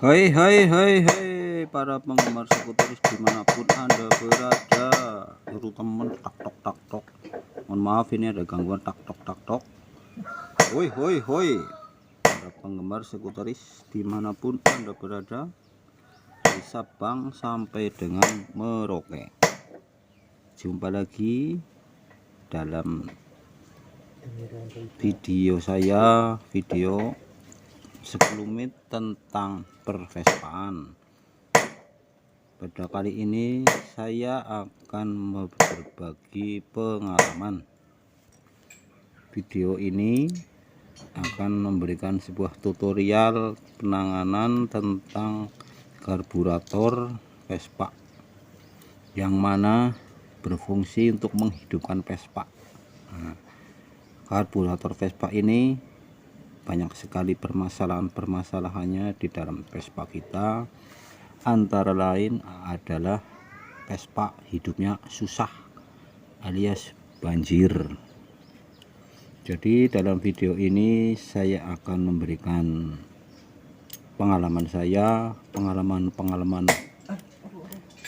Hai hai hai hai para penggemar sekutaris dimanapun anda berada, terutama tak tok tak tok. Mohon maaf ini ada gangguan tak tok tak tok. Hoi hoi hoi para penggemar sekutaris dimanapun anda berada, dari Sabang sampai dengan Merauke. Jumpa lagi dalam video saya, video sekelumit tentang pervespaan. Pada kali ini saya akan berbagi pengalaman. Video ini akan memberikan sebuah tutorial penanganan tentang karburator Vespa yang mana berfungsi untuk menghidupkan Vespa. Karburator Vespa ini banyak sekali permasalahannya di dalam Vespa kita. Antara lain adalah Vespa hidupnya susah alias banjir. Jadi dalam video ini saya akan memberikan pengalaman saya, pengalaman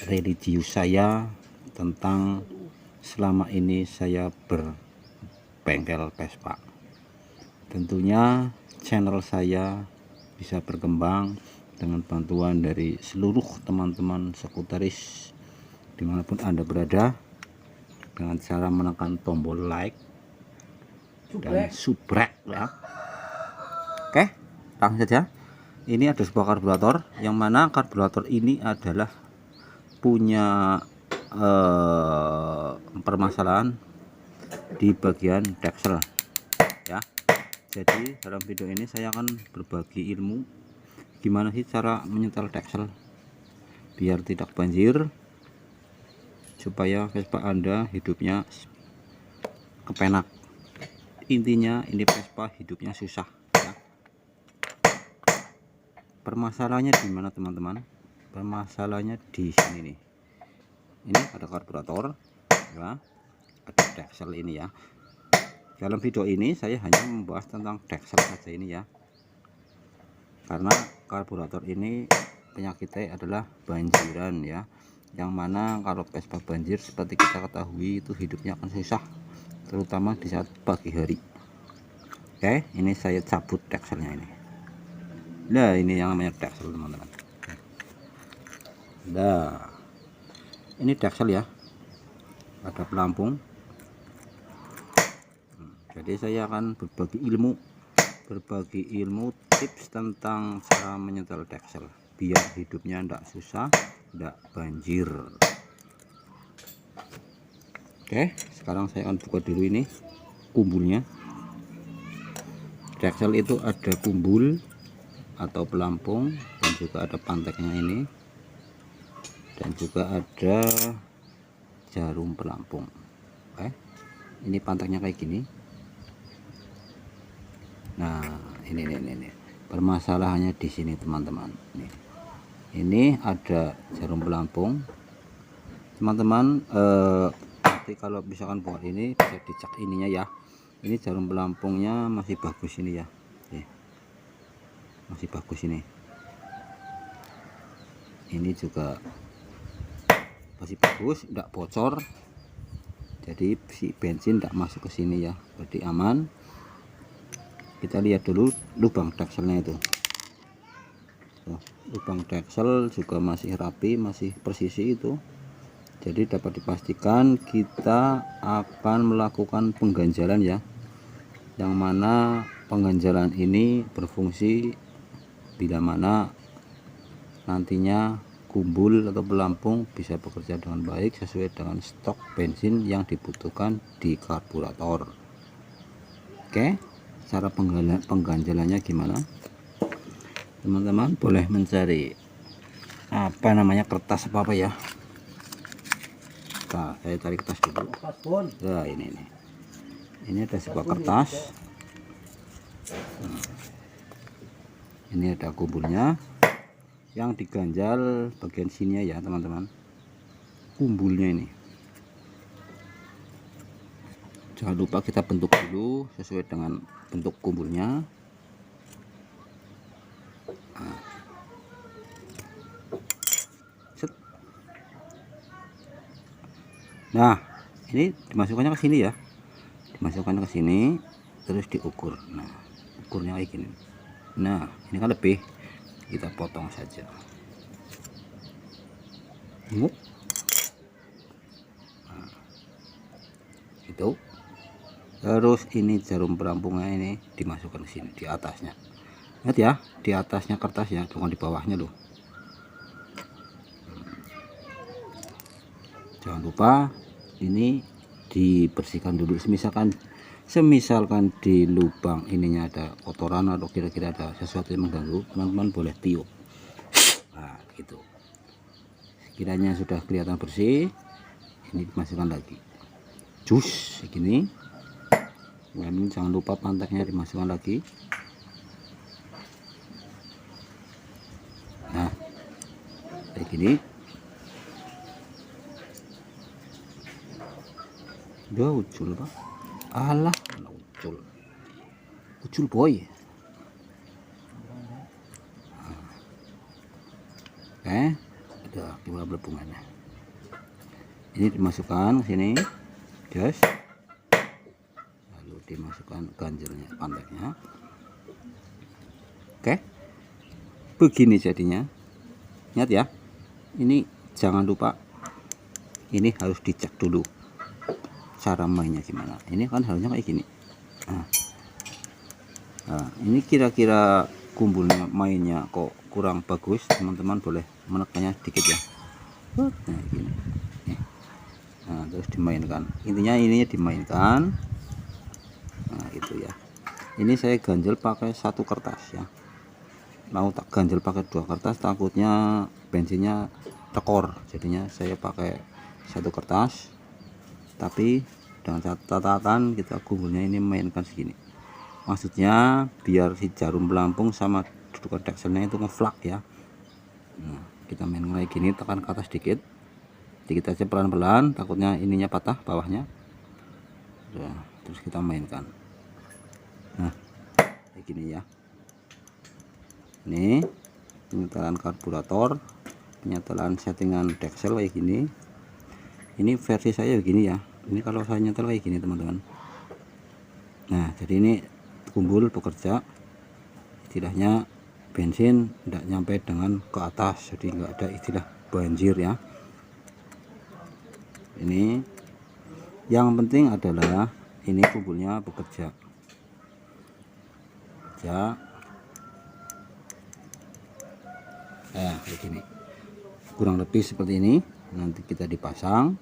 religius saya tentang selama ini saya berbengkel Vespa. Tentunya channel saya bisa berkembang dengan bantuan dari seluruh teman-teman sekutaris dimanapun anda berada, dengan cara menekan tombol like dan subscribe ya. Oke, langsung saja. Ini ada sebuah karburator yang mana karburator ini adalah punya permasalahan di bagian deksel ya. Jadi dalam video ini saya akan berbagi ilmu gimana sih cara menyetel deksel biar tidak banjir, supaya Vespa anda hidupnya kepenak. Intinya ini Vespa hidupnya susah ya. Permasalahannya di mana teman-teman? Permasalahannya di sini nih. Ini ada karburator ya, ada deksel ini ya. Dalam video ini saya hanya membahas tentang deksel saja ini ya, karena karburator ini penyakitnya adalah banjiran ya, yang mana kalau Vespa banjir seperti kita ketahui itu hidupnya akan susah, terutama di saat pagi hari. Oke, ini saya cabut dekselnya ini. Nah, ini yang namanya deksel teman-teman. Nah, ini deksel ya, ada pelampung. Jadi saya akan berbagi ilmu tips tentang cara menyetel deksel biar hidupnya tidak susah, tidak banjir. Oke, sekarang saya akan buka dulu ini kumbulnya. Deksel itu ada kumbul atau pelampung dan juga ada panteknya ini, dan juga ada jarum pelampung. Oke, ini panteknya kayak gini. Nah, ini permasalahannya di sini teman-teman. Ini ada jarum pelampung teman-teman. Nanti kalau misalkan buat ini bisa dicek ininya ya. Ini jarum pelampungnya masih bagus ini ya. Masih bagus ini. Ini juga masih bagus, tidak bocor. Jadi si bensin tidak masuk ke sini ya. Berarti aman. Kita lihat dulu lubang dekselnya itu. Lubang deksel juga masih rapi, masih presisi itu. Jadi dapat dipastikan kita akan melakukan pengganjalan ya, yang mana pengganjalan ini berfungsi bila mana nantinya kumbul atau pelampung bisa bekerja dengan baik sesuai dengan stok bensin yang dibutuhkan di karburator. Oke, cara pengganjalannya gimana? Teman-teman boleh mencari apa namanya kertas apa ya. Nah, saya cari kertas dulu. Nah, ini ada sebuah kertas. Ini ada kumbulnya yang diganjal bagian sini ya teman-teman. Kumbulnya ini jangan lupa kita bentuk dulu sesuai dengan bentuk kumbulnya. Nah, Nah, ini dimasukkannya ke sini ya, dimasukkan ke sini terus diukur. Nah, ukurnya kayak gini. Nah, ini kan lebih, kita potong saja. Nah, itu. Terus ini jarum perampungnya ini dimasukkan ke sini di atasnya. Ingat ya, di atasnya kertas ya, bukan di bawahnya loh. Jangan lupa ini dibersihkan dulu. Semisalkan di lubang ininya ada kotoran atau kira-kira ada sesuatu yang mengganggu, teman-teman boleh tiup. Nah, gitu. Sekiranya sudah kelihatan bersih, ini dimasukkan lagi. Jus segini. Dan jangan lupa pantaknya dimasukkan lagi. Nah, kayak gini. Udah ucul pak. Alah, ucul boy. Udah gimana belepungannya. Ini dimasukkan ke sini, guys. Lalu dimasukkan ganjelnya, pantaknya. Oke, begini jadinya. Ingat ya, ini jangan lupa, ini harus dicek dulu cara mainnya gimana. Ini kan harusnya kayak gini. Nah, ini kira-kira kumpulnya mainnya kok kurang bagus, teman-teman boleh menekannya sedikit ya. Nah, gini. Nah, terus dimainkan. Intinya ininya dimainkan. Nah, itu ya. Ini saya ganjel pakai 1 kertas ya. Mau tak ganjel pakai 2 kertas, takutnya bensinnya tekor. Jadinya saya pakai 1 kertas. Tapi dengan catatan kita kumpulnya ini mainkan segini. Maksudnya biar si jarum pelampung sama dudukan dekselnya itu ngeflak ya. Nah, kita main kayak gini, tekan ke atas dikit aja pelan-pelan, takutnya ininya patah bawahnya. Nah, terus kita mainkan. Nah, kayak gini ya. Ini penyetelan karburator, penyetelan settingan deksel kayak gini. Ini versi saya begini ya. Ini kalau saya nyetel kayak gini teman-teman. Nah, jadi ini kumpul bekerja, istilahnya bensin tidak nyampe dengan ke atas, jadi nggak ada istilah banjir ya. Ini yang penting adalah ini kumpulnya bekerja ya. Kayak gini kurang lebih seperti ini. Nanti kita dipasang.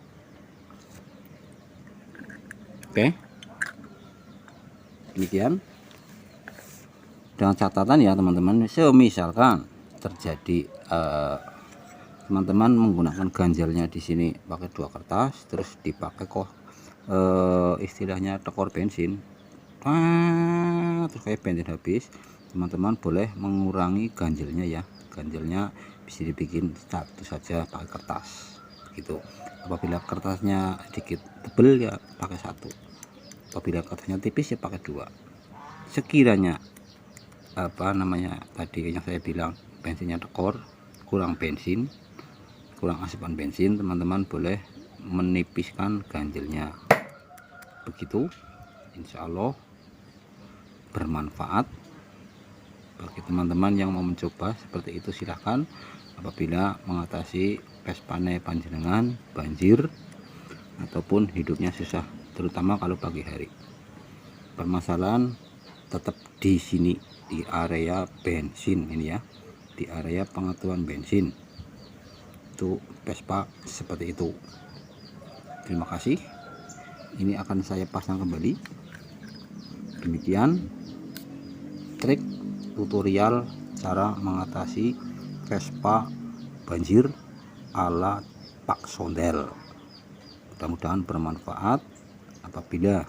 Oke, demikian. Dengan catatan ya teman-teman, semisalkan terjadi teman-teman menggunakan ganjalnya di sini pakai 2 kertas, terus dipakai istilahnya tekor bensin, terus kayak bensin habis, teman-teman boleh mengurangi ganjalnya ya. Ganjalnya bisa dibikin 1 saja pakai kertas gitu. Apabila kertasnya sedikit tebel ya pakai 1, apabila kertasnya tipis ya pakai 2. Sekiranya tadi yang saya bilang bensinnya tekor, kurang bensin, kurang asupan bensin, teman-teman boleh menipiskan ganjelnya. Begitu, insya Allah bermanfaat bagi teman-teman yang mau mencoba seperti itu. Silahkan. Apabila mengatasi pespane panjenengan banjir ataupun hidupnya susah, terutama kalau pagi hari, permasalahan tetap di sini, di area bensin ini ya, di area pengaturan bensin itu Vespa seperti itu. Terima kasih. Ini akan saya pasang kembali. Demikian trik tutorial cara mengatasi Vespa banjir ala Pak Sondel. Mudah-mudahan bermanfaat. Apabila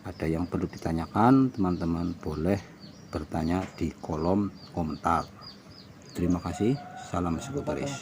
ada yang perlu ditanyakan, teman-teman boleh bertanya di kolom komentar. Terima kasih. Salam sekretaris.